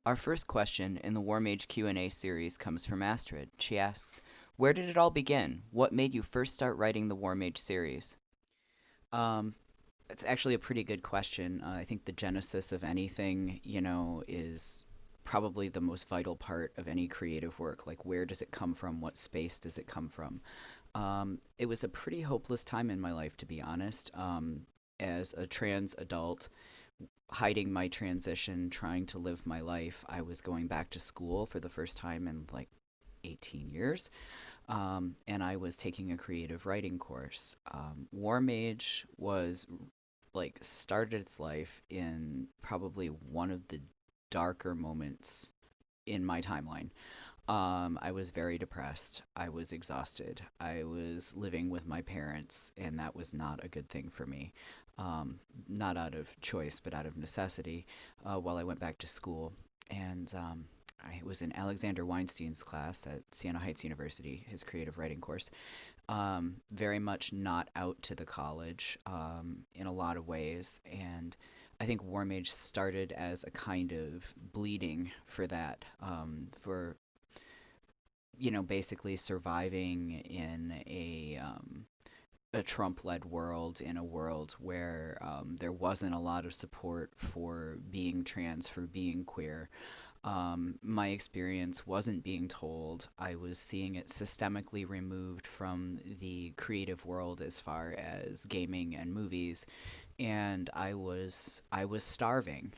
Our first question in the Warmage Q and A series comes from Astrid. She asks, "Where did it all begin? What made you first start writing the Warmage series?" Um, it's actually a pretty good question. I think the genesis of anything, is probably the most vital part of any creative work. Like, where does it come from? What space does it come from? It was a pretty hopeless time in my life, to be honest. As a trans adult, hiding my transition, trying to live my life, I was going back to school for the first time in like 18 years. And I was taking a creative writing course. War Mage was like started its life in probably one of the darker moments in my timeline. I was very depressed. I was exhausted. I was living with my parents, and that was not a good thing for me. Not out of choice, but out of necessity, while I went back to school. And I was in Alexander Weinstein's class at Siena Heights University, his creative writing course. Very much not out to the college in a lot of ways. And I think Warmage started as a kind of bleeding for that, for basically surviving in a Trump-led world, in a world where there wasn't a lot of support for being trans, for being queer. My experience wasn't being told. I was seeing it systemically removed from the creative world as far as gaming and movies, and I was starving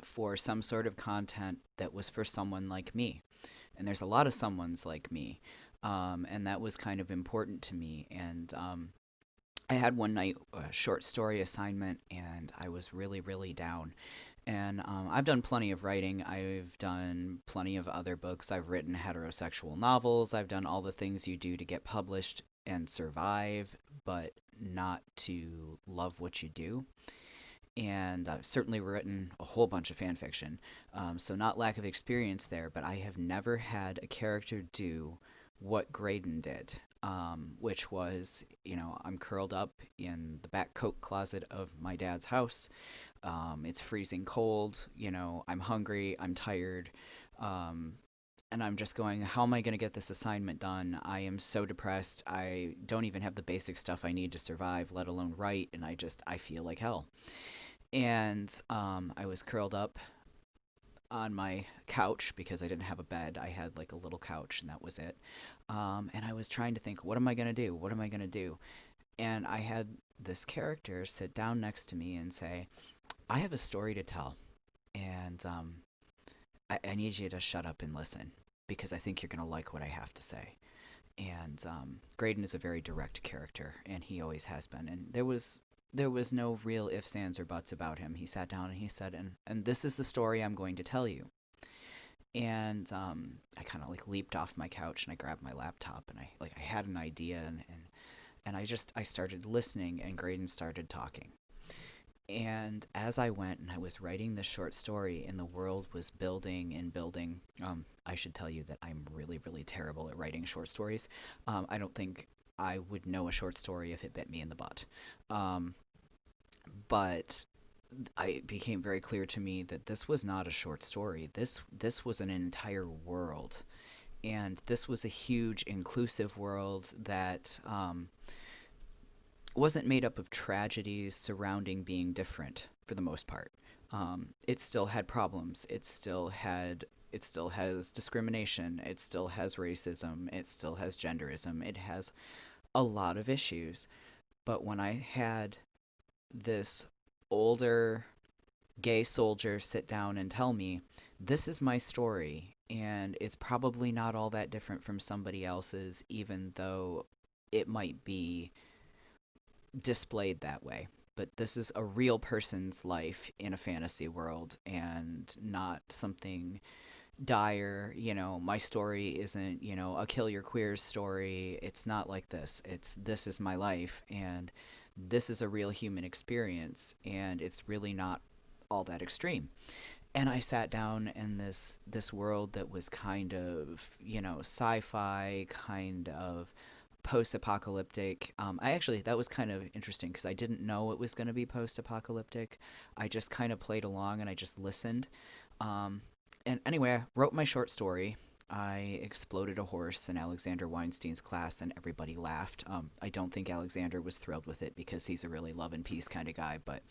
for some sort of content that was for someone like me, and there's a lot of someones like me, and that was kind of important to me. And I had one night a short story assignment, and I was really, really down. And I've done plenty of writing. I've done plenty of other books. I've written heterosexual novels. I've done all the things you do to get published and survive, but not to love what you do. And I've certainly written a whole bunch of fan fiction. So not lack of experience there, but I have never had a character do what Graydon did, which was, I'm curled up in the back coat closet of my dad's house. It's freezing cold, I'm hungry, I'm tired, um, and I'm just going, how am I going to get this assignment done? I am so depressed. I don't even have the basic stuff I need to survive, let alone write, and I feel like hell. And I was curled up on my couch because I didn't have a bed. I had like a little couch and that was it. And I was trying to think, what am I going to do? What am I going to do? And I had this character sit down next to me and say, I have a story to tell. And I need you to shut up and listen because I think you're going to like what I have to say. And Graydon is a very direct character, and he always has been. And there was no real ifs, ands, or buts about him. He sat down and he said, and this is the story I'm going to tell you. And I kind of like leaped off my couch and I grabbed my laptop and I had an idea, and I started listening, and Graydon started talking. And as I went and I was writing this short story and the world was building and building, I should tell you that I'm really, really terrible at writing short stories. I don't think I would know a short story if it bit me in the butt. Um, but it became very clear to me that this was not a short story. This was an entire world, and this was a huge inclusive world that wasn't made up of tragedies surrounding being different for the most part. It still had problems. It still has discrimination. It still has racism. It still has genderism. It has a lot of issues. But when I had this older gay soldier sit down and tell me, this is my story, and it's probably not all that different from somebody else's, even though it might be displayed that way. But this is a real person's life in a fantasy world and not something dire. My story isn't, a kill your queers story. It's not like this. This is my life, and this is a real human experience, and it's really not all that extreme. And I sat down in this world that was kind of, sci-fi, kind of post-apocalyptic. I actually that was kind of interesting because I didn't know it was going to be post-apocalyptic. I just kind of played along and I just listened. Um, And anyway, I wrote my short story. I exploded a horse in Alexander Weinstein's class, and everybody laughed. I don't think Alexander was thrilled with it because he's a really love and peace kind of guy, but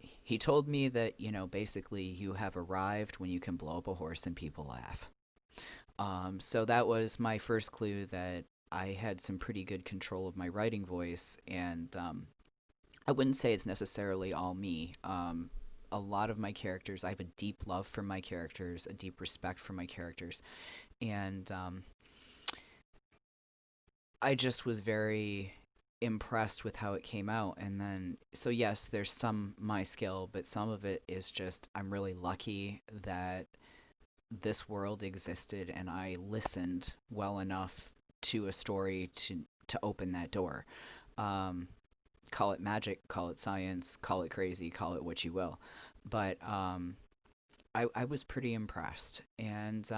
he told me that, basically you have arrived when you can blow up a horse and people laugh. So that was my first clue that I had some pretty good control of my writing voice, and I wouldn't say it's necessarily all me. A lot of my characters, I have a deep love for my characters, a deep respect for my characters, and I just was very impressed with how it came out. And then, so yes, there's some my skill, but some of it is just I'm really lucky that this world existed and I listened well enough to a story to open that door. Um, Call it magic, call it science, call it crazy, call it what you will. But I was pretty impressed, and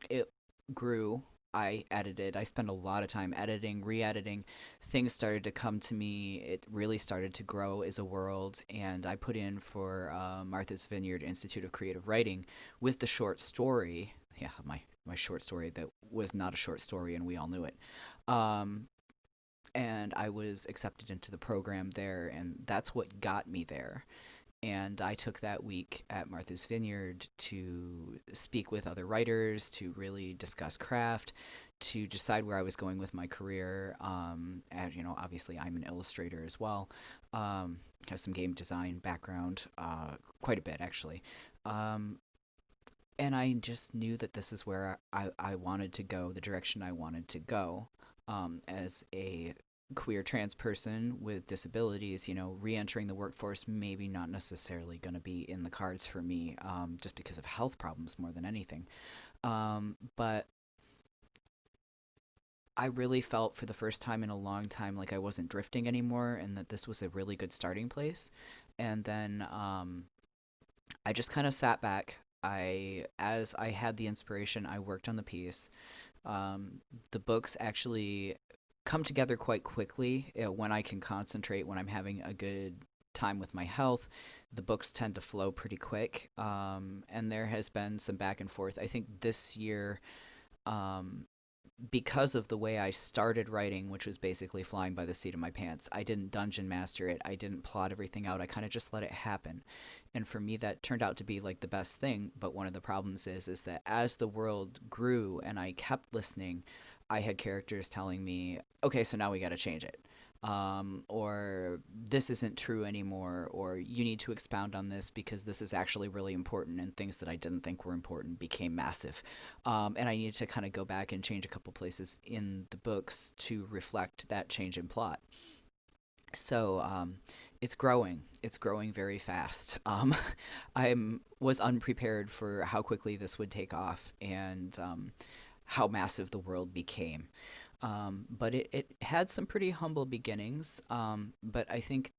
it grew. I edited. I spent a lot of time editing, re-editing. Things started to come to me. It really started to grow as a world, and I put in for Martha's Vineyard Institute of Creative Writing with the short story. Yeah, my short story that was not a short story, and we all knew it. Um, and I was accepted into the program there, and that's what got me there. And I took that week at Martha's Vineyard to speak with other writers, to really discuss craft, to decide where I was going with my career. And obviously I'm an illustrator as well. Have some game design background, quite a bit actually. Um, and I just knew that this is where I wanted to go, the direction I wanted to go. As a queer trans person with disabilities, re-entering the workforce maybe not necessarily going to be in the cards for me, just because of health problems more than anything. But I really felt for the first time in a long time like I wasn't drifting anymore and that this was a really good starting place. And then I just kind of sat back. As I had the inspiration, I worked on the piece. The books actually come together quite quickly when I can concentrate, when I'm having a good time with my health. The books tend to flow pretty quick, and there has been some back and forth. I think this year, um, because of the way I started writing, which was basically flying by the seat of my pants, I didn't dungeon master it. I didn't plot everything out. I kind of just let it happen. And for me, that turned out to be like the best thing. But one of the problems is that as the world grew and I kept listening, I had characters telling me, okay, so now we got to change it. Or this isn't true anymore, or you need to expound on this because this is actually really important, and things that I didn't think were important became massive. And I needed to kind of go back and change a couple places in the books to reflect that change in plot. So it's growing. It's growing very fast. I was unprepared for how quickly this would take off and how massive the world became. But it had some pretty humble beginnings. But I think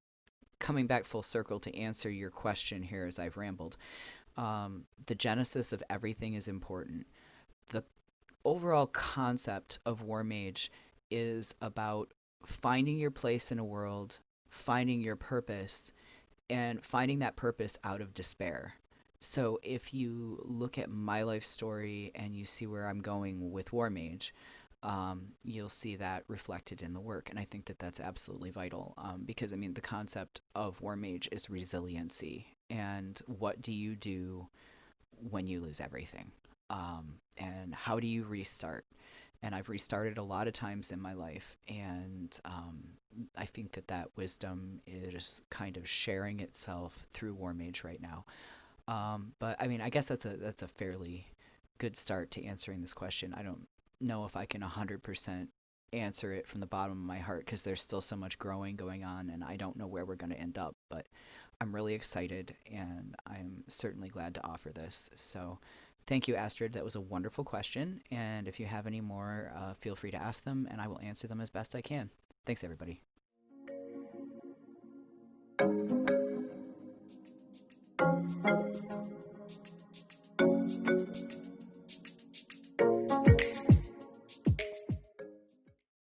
coming back full circle to answer your question here as I've rambled, the genesis of everything is important. The overall concept of Warmage is about finding your place in a world, finding your purpose, and finding that purpose out of despair. So if you look at my life story and you see where I'm going with Warmage, you'll see that reflected in the work. And I think that that's absolutely vital, because I mean, the concept of Warmage is resiliency. And what do you do when you lose everything? And how do you restart? And I've restarted a lot of times in my life, and I think that that wisdom is kind of sharing itself through Warmage right now. But I mean, I guess that's a fairly good start to answering this question. I don't know if I can 100% answer it from the bottom of my heart because there's still so much growing going on, and I don't know where we're going to end up. But I'm really excited, and I'm certainly glad to offer this. So thank you, Astrid. That was a wonderful question. And if you have any more, feel free to ask them, and I will answer them as best I can. Thanks, everybody.